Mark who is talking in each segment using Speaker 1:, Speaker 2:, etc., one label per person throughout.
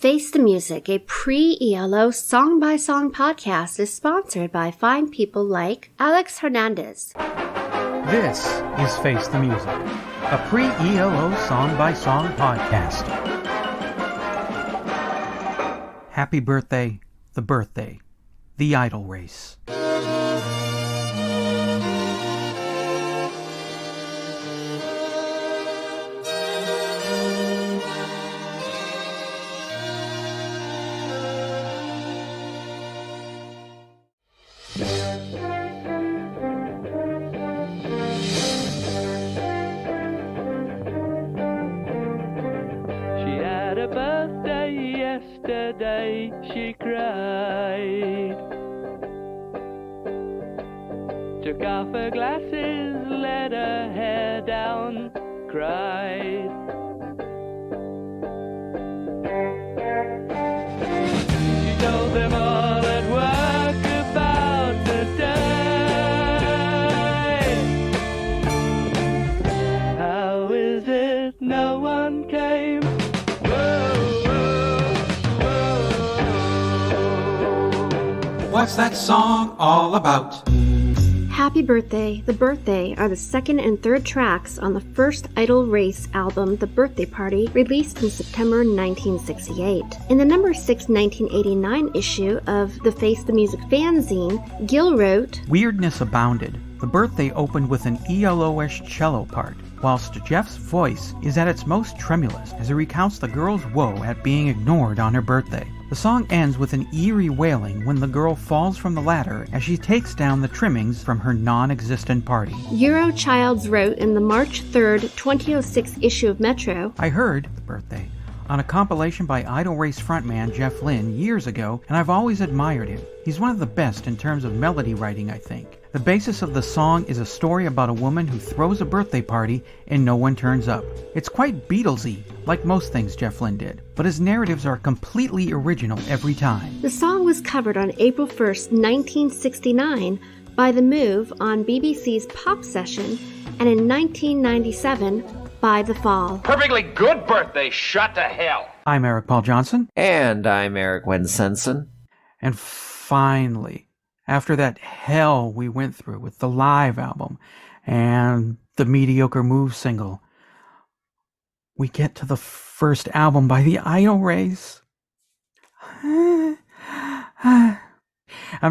Speaker 1: Face the Music, a pre-E.L.O. song-by-song podcast, is sponsored by fine people like Alex Hernandez.
Speaker 2: This is Face the Music, a pre-E.L.O. song-by-song podcast. Happy birthday, the idol race.
Speaker 3: Yesterday she cried, took off her glasses, let her hair down, cried. She told them all at work about the day. How is it no one came?
Speaker 2: What's that song all about?
Speaker 1: Happy Birthday, The Birthday are the second and third tracks on the first Idol Race album, The Birthday Party, released in September 1968. In the number 6 1989 issue of the Face the Music fanzine, Gil wrote,
Speaker 2: Weirdness abounded. The birthday opened with an ELO-ish cello part, whilst Jeff's voice is at its most tremulous as he recounts the girl's woe at being ignored on her birthday. The song ends with an eerie wailing when the girl falls from the ladder as she takes down the trimmings from her non-existent party.
Speaker 1: Eurochilds wrote in the March 3rd, 2006 issue of Metro,
Speaker 2: I heard The Birthday on a compilation by Idol Race frontman Jeff Lynne years ago, and I've always admired him. He's one of the best in terms of melody writing, I think. The basis of the song is a story about a woman who throws a birthday party and no one turns up. It's quite Beatlesy, like most things Jeff Lynne did, but his narratives are completely original every time.
Speaker 1: The song was covered on April 1st, 1969 by The Move on BBC's Pop Session, and in 1997 by The Fall.
Speaker 4: Perfectly good birthday, shut to hell.
Speaker 2: I'm Eric Paul Johnson.
Speaker 5: And I'm Eric Wensensen.
Speaker 2: And finally, after that hell we went through with the live album and the Mediocre Move single, we get to the first album by the Idol Race. I'm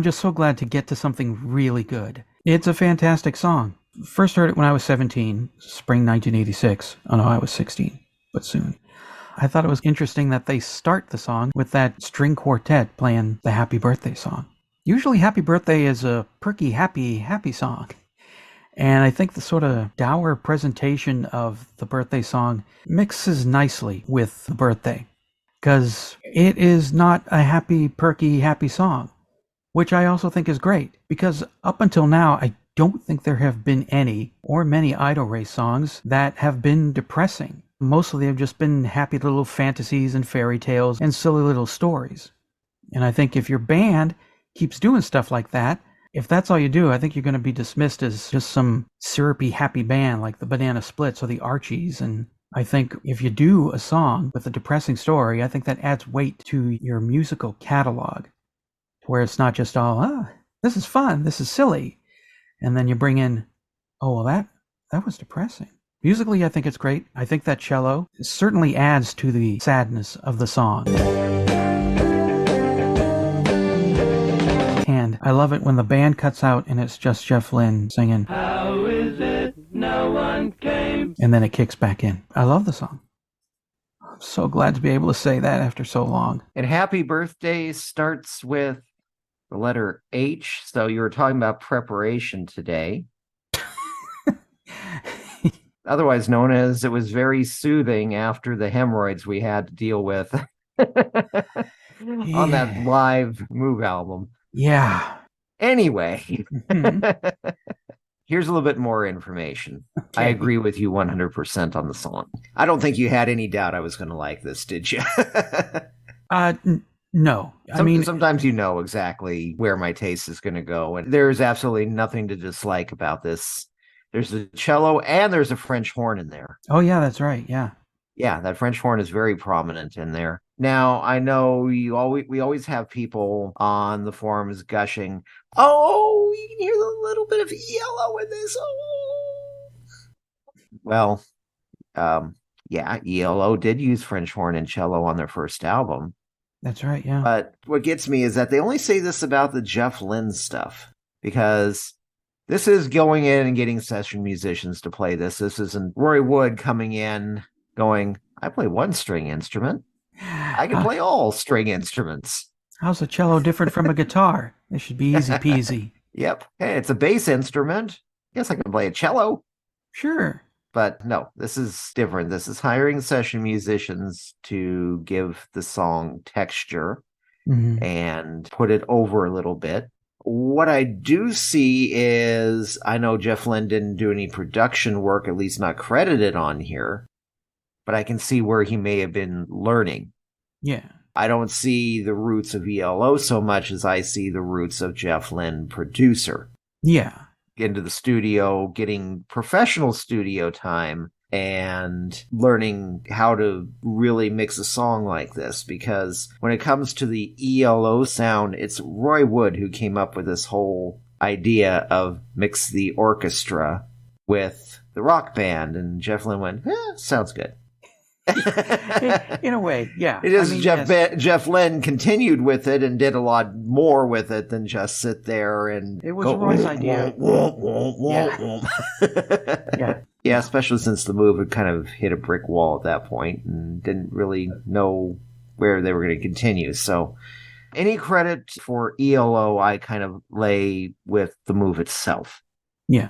Speaker 2: just so glad to get to something really good. It's a fantastic song. First heard it when I was 17, spring 1986. Oh no, I was 16, but soon. I thought it was interesting that they start the song with that string quartet playing the Happy Birthday song. Usually Happy Birthday is a perky, happy song. And I think the sort of dour presentation of the birthday song mixes nicely with the birthday, because it is not a happy, perky, happy song, which I also think is great, because up until now, I don't think there have been any or many Idol Race songs that have been depressing. Mostly they've just been happy little fantasies and fairy tales and silly little stories. And I think if your band keeps doing stuff like that, if that's all you do, I think you're going to be dismissed as just some syrupy happy band like the Banana Splits or the Archies. And I think if you do a song with a depressing story, I think that adds weight to your musical catalog, where it's not just all, this is fun, this is silly. And then you bring in, oh, well, that was depressing. Musically, I think it's great. I think that cello certainly adds to the sadness of the song. And I love it when the band cuts out and it's just Jeff Lynne singing,
Speaker 3: How is it no one came?
Speaker 2: And then it kicks back in. I love the song. I'm so glad to be able to say that after so long.
Speaker 5: And Happy Birthday starts with the letter H. So you were talking about preparation today. Otherwise known as it was very soothing after the hemorrhoids we had to deal with on that live Move album.
Speaker 2: Yeah.
Speaker 5: Anyway, here's a little bit more information. Okay. I agree with you 100% on the song. I don't think you had any doubt I was going to like this, did you?
Speaker 2: No. I mean,
Speaker 5: sometimes you know exactly where my taste is going to go, and there's absolutely nothing to dislike about this. There's a cello and there's a French horn in there.
Speaker 2: Oh, yeah, that's right. Yeah.
Speaker 5: Yeah, that French horn is very prominent in there. Now, I know we always have people on the forums gushing, "Oh, you can hear a little bit of E.L.O. in this." Oh. Well, yeah, E.L.O. did use French horn and cello on their first album.
Speaker 2: That's right, yeah.
Speaker 5: But what gets me is that they only say this about the Jeff Lynne stuff, because this is going in and getting session musicians to play this. This isn't Roy Wood coming in going, "I play one string instrument. I can play all string instruments."
Speaker 2: How's a cello different from a guitar? It should be easy peasy.
Speaker 5: Yep. Hey, it's a bass instrument. Guess I can play a cello.
Speaker 2: Sure.
Speaker 5: But no, this is different. This is hiring session musicians to give the song texture and put it over a little bit. What I do see is, I know Jeff Lynne didn't do any production work, at least not credited on here, but I can see where he may have been learning.
Speaker 2: Yeah.
Speaker 5: I don't see the roots of E.L.O. so much as I see the roots of Jeff Lynne, producer.
Speaker 2: Yeah.
Speaker 5: Into the studio, getting professional studio time, and learning how to really mix a song like this. Because when it comes to the E.L.O. sound, it's Roy Wood who came up with this whole idea of mix the orchestra with the rock band, and Jeff Lynne went, sounds good.
Speaker 2: In a way, yeah.
Speaker 5: It is. Jeff Lynne continued with it and did a lot more with it than just sit there and.
Speaker 2: It was Roy's idea.
Speaker 5: Yeah, especially since the move had kind of hit a brick wall at that point and didn't really know where they were going to continue. So, any credit for E.L.O. I kind of lay with the move itself.
Speaker 2: Yeah,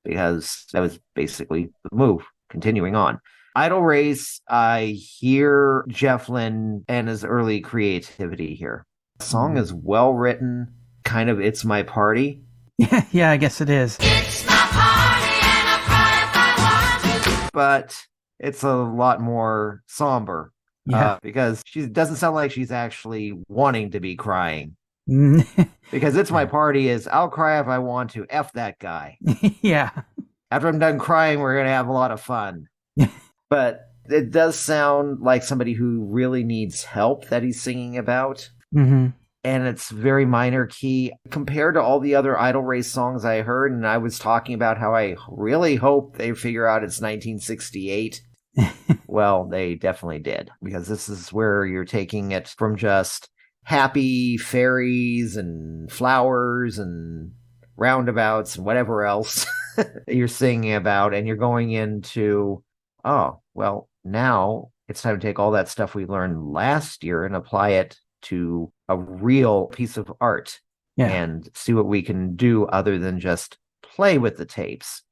Speaker 5: because that was basically the move. Continuing on. Idle Race, I hear Jeff Lynne and his early creativity here. The song is well written, kind of It's My Party.
Speaker 2: Yeah, I guess it is.
Speaker 6: It's my party and I'll cry if I want to.
Speaker 5: But it's a lot more somber.
Speaker 2: Yeah.
Speaker 5: Because she doesn't sound like she's actually wanting to be crying. Because It's My Party is, I'll cry if I want to, F that guy.
Speaker 2: Yeah.
Speaker 5: After I'm done crying, we're going to have a lot of fun. But it does sound like somebody who really needs help that he's singing about.
Speaker 2: Mm-hmm.
Speaker 5: And it's very minor key compared to all the other Idle Race songs I heard. And I was talking about how I really hope they figure out it's 1968. Well, they definitely did, because this is where you're taking it from just happy fairies and flowers and roundabouts and whatever else you're singing about. And you're going into, oh, well, now it's time to take all that stuff we learned last year and apply it to a real piece of art and see what we can do other than just play with the tapes.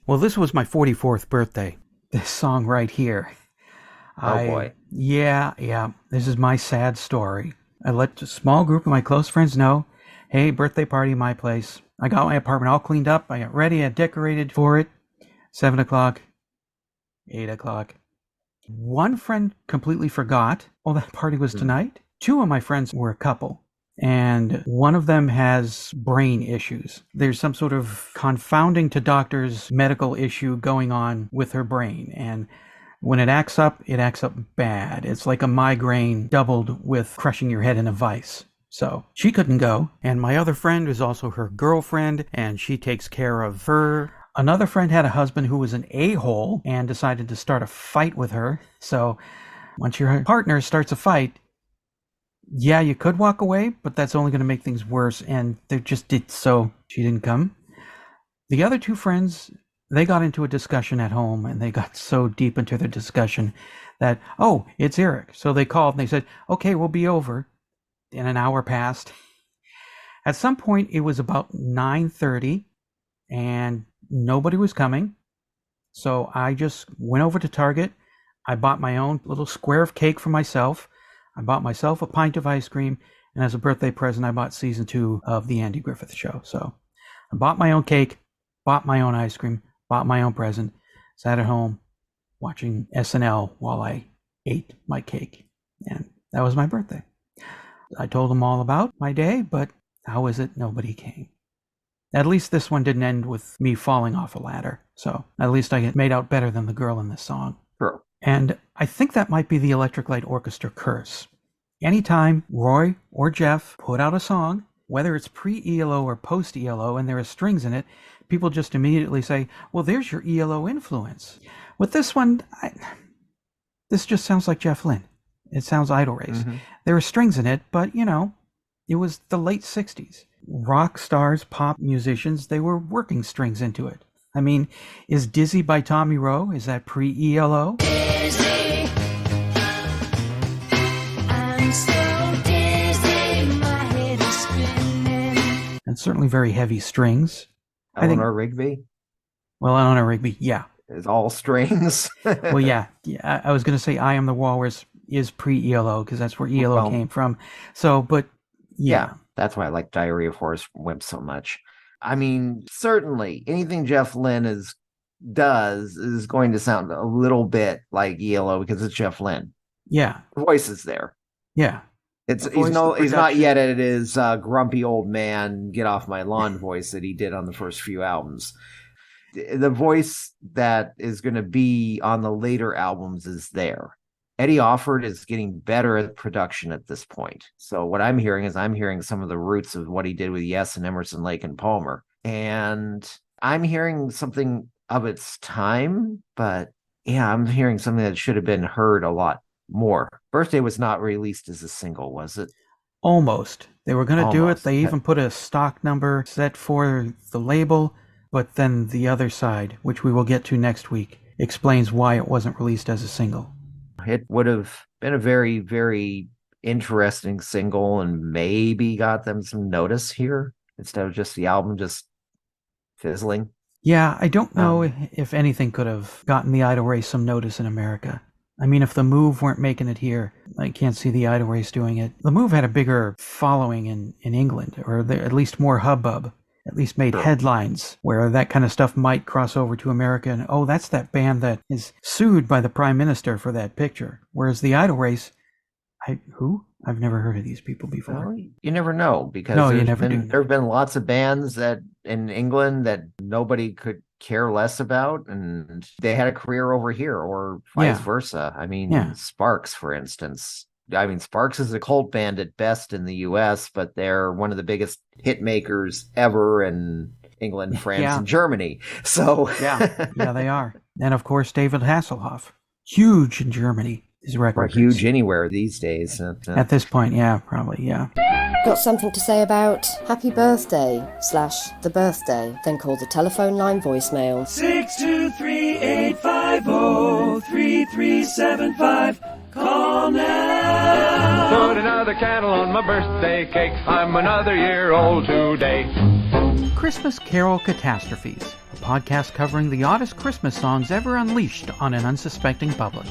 Speaker 2: Well, this was my 44th birthday. This song right here.
Speaker 5: Boy.
Speaker 2: Yeah. This is my sad story. I let a small group of my close friends know, hey, birthday party at my place. I got my apartment all cleaned up. I got ready. I decorated for it. 7 o'clock. 8 o'clock. One friend completely forgot. Oh, that party was tonight. Two of my friends were a couple, and one of them has brain issues. There's some sort of confounding to doctors medical issue going on with her brain, and when it acts up bad. It's like a migraine doubled with crushing your head in a vice. So she couldn't go, and my other friend is also her girlfriend, and she takes care of her. Another friend had a husband who was an a-hole and decided to start a fight with her. So once your partner starts a fight, yeah, you could walk away, but that's only going to make things worse. And they just did, so she didn't come. The other two friends, they got into a discussion at home, and they got so deep into their discussion that, oh, it's Eric. So they called and they said, okay, we'll be over. And an hour passed. At some point, it was about 9:30, and nobody was coming. So I just went over to Target. I bought my own little square of cake for myself. I bought myself a pint of ice cream. And as a birthday present, I bought season 2 of The Andy Griffith Show. So I bought my own cake, bought my own ice cream, bought my own present, sat at home watching SNL while I ate my cake. And that was my birthday. I told them all about my day, but how is it nobody came? At least this one didn't end with me falling off a ladder. So at least I made out better than the girl in this song.
Speaker 5: True.
Speaker 2: And I think that might be the Electric Light Orchestra curse. Anytime Roy or Jeff put out a song, whether it's pre-ELO or post-ELO and there are strings in it, people just immediately say, well, there's your ELO influence. With this one, this just sounds like Jeff Lynne. It sounds Idol Race.
Speaker 5: Mhm.
Speaker 2: There are strings in it, but, it was the late 60s. Rock stars, pop musicians, they were working strings into it. I mean, is Dizzy by Tommy Roe, is that pre-ELO?
Speaker 6: Dizzy. I'm so dizzy, my head is spinning.
Speaker 2: And certainly very heavy strings. I think-
Speaker 5: Eleanor Rigby
Speaker 2: Well, Eleanor Rigby, yeah.
Speaker 5: is all strings.
Speaker 2: Well, yeah. I was going to say I Am the Walrus is pre-ELO because that's where ELO
Speaker 5: Well,
Speaker 2: came from. So, but yeah.
Speaker 5: That's why I like Diary of Horace Wimp so much. I mean, certainly anything Jeff Lynne does is going to sound a little bit like ELO because it's Jeff Lynne.
Speaker 2: Yeah.
Speaker 5: The voice is there.
Speaker 2: Yeah.
Speaker 5: He's
Speaker 2: voice, the
Speaker 5: not
Speaker 2: production.
Speaker 5: yet at his grumpy old man get off my lawn voice that he did on the first few albums. The voice that is going to be on the later albums is there. Eddie Offord is getting better at production at this point. So what I'm hearing is some of the roots of what he did with Yes and Emerson, Lake and Palmer. And I'm hearing something of its time, but yeah, I'm hearing something that should have been heard a lot more. Birthday was not released as a single, was it?
Speaker 2: Almost. They were going to do it.
Speaker 5: Almost.
Speaker 2: They even put a stock number set for the label, but then the other side, which we will get to next week, explains why it wasn't released as a single.
Speaker 5: It would have been a very, very interesting single and maybe got them some notice here instead of just the album just fizzling.
Speaker 2: Yeah, I don't know if anything could have gotten the Idol Race some notice in America. I mean, if the Move weren't making it here, I can't see the Idol Race doing it. The Move had a bigger following in England, or at least more hubbub. At least made headlines where that kind of stuff might cross over to America and, oh, that's that band that is sued by the prime minister for that picture. Whereas the Idol Race, who? I've never heard of these people before.
Speaker 5: Well, you never know because
Speaker 2: No, you never do.
Speaker 5: there have been lots of bands that in England that nobody could care less about, and they had a career over here, or vice versa. I mean, Sparks, for instance. I mean, Sparks is a cult band at best in the U.S., but they're one of the biggest hit makers ever in England, France, and Germany. So
Speaker 2: yeah, they are. And of course, David Hasselhoff, huge in Germany. His records
Speaker 5: are huge anywhere these days.
Speaker 2: At this point, yeah, probably, yeah.
Speaker 7: Got something to say about happy birthday / the birthday? Then call the telephone line voicemail
Speaker 3: 623-850-3375. Call now. Put another candle on my birthday cake. I'm another year old today.
Speaker 2: Christmas Carol Catastrophes, a podcast covering the oddest Christmas songs ever unleashed on an unsuspecting public.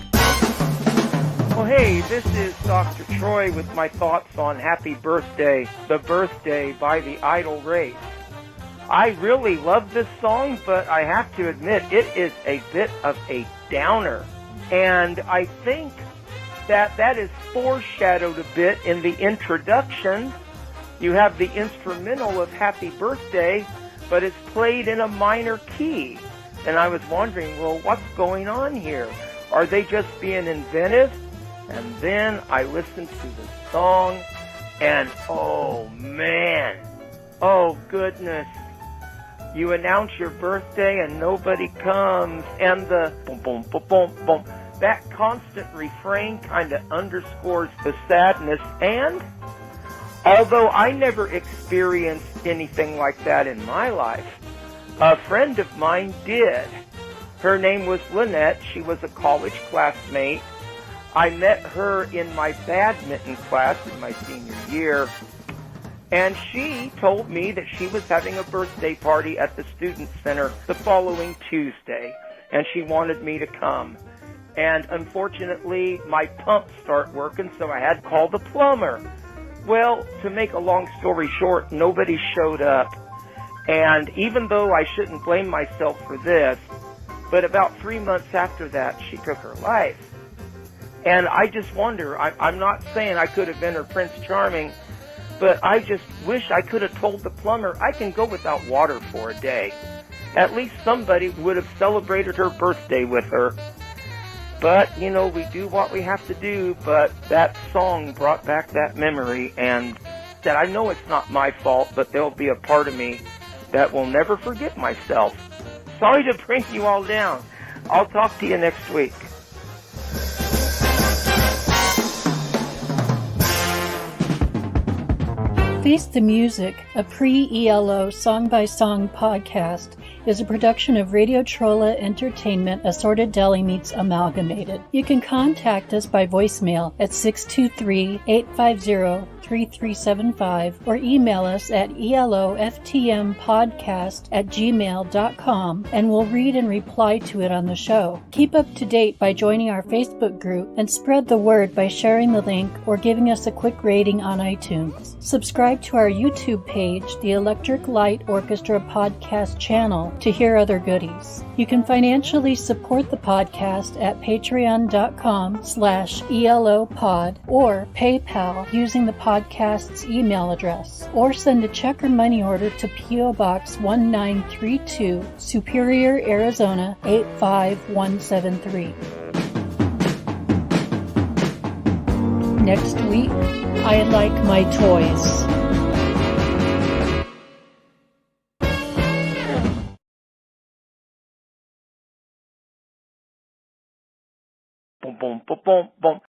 Speaker 8: Well, hey, this is Dr. Troy with my thoughts on Happy Birthday, The Birthday by the Idol Race. I really love this song, but I have to admit it is a bit of a downer. And I think that is foreshadowed a bit in the introduction. You have the instrumental of Happy Birthday, but it's played in a minor key. And I was wondering, well, what's going on here? Are they just being inventive? And then I listened to the song, and oh man, oh goodness, you announce your birthday and nobody comes, and the boom, boom, boom, boom, boom. That constant refrain kind of underscores the sadness, and although I never experienced anything like that in my life, a friend of mine did. Her name was Lynette. She was a college classmate. I met her in my badminton class in my senior year, and she told me that she was having a birthday party at the Student Center the following Tuesday, and she wanted me to come. And unfortunately, my pump started working, so I had to call the plumber. Well, to make a long story short, nobody showed up. And even though I shouldn't blame myself for this, but about 3 months after that, she took her life. And I just wonder, I'm not saying I could have been her Prince Charming, but I just wish I could have told the plumber I can go without water for a day. At least somebody would have celebrated her birthday with her. But, you know, we do what we have to do, but that song brought back that memory, and that I know it's not my fault, but there'll be a part of me that will never forget myself. Sorry to bring you all down. I'll talk to you next week.
Speaker 9: Face the Music, a pre-E.L.O. song-by-song podcast, is a production of Radio Trolla Entertainment Assorted Deli Meats Amalgamated. You can contact us by voicemail at 623-850-3375 or email us at eloftmpodcast@gmail.com, and we'll read and reply to it on the show. Keep up to date by joining our Facebook group and spread the word by sharing the link or giving us a quick rating on iTunes. Subscribe to our YouTube page, the Electric Light Orchestra podcast channel, to hear other goodies. You can financially support the podcast at patreon.com/ELOpod or PayPal using the podcast's email address, or send a check or money order to P.O. Box 1932, Superior, Arizona 85173. Next week, I like my toys.
Speaker 8: Boom, boom, boom, boom, boom.